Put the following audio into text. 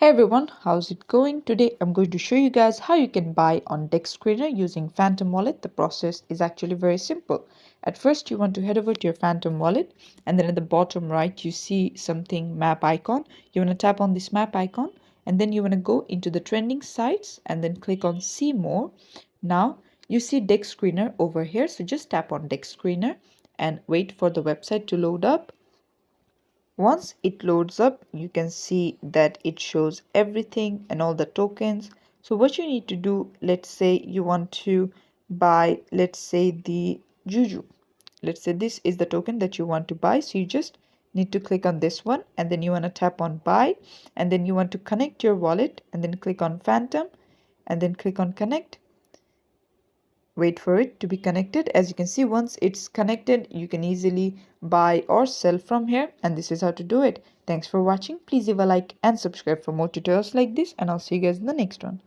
Hey everyone, how's it going? Today I'm going to show you guys how you can buy on Dexscreener using Phantom Wallet. The process is actually very simple. At first you want to head over to your Phantom Wallet, and then at the bottom right you see something map icon. You want to tap on this map icon, and then you want to go into the trending sites and then click on see more. Now you see Dexscreener over here, so just tap on Dexscreener and wait for the website to load up. Once it loads up, you can see that it shows everything and all the tokens. So what you need to do, let's say you want to buy, let's say the Juju. Let's say this is the token that you want to buy. So you just need to click on this one and then you want to tap on buy, and then you want to connect your wallet and then click on Phantom and then click on connect. Wait for it to be connected. As you can see, once it's connected, you can easily buy or sell from here, and this is how to do it. Thanks for watching. Please leave a like and subscribe for more tutorials like this, and I'll see you guys in the next one.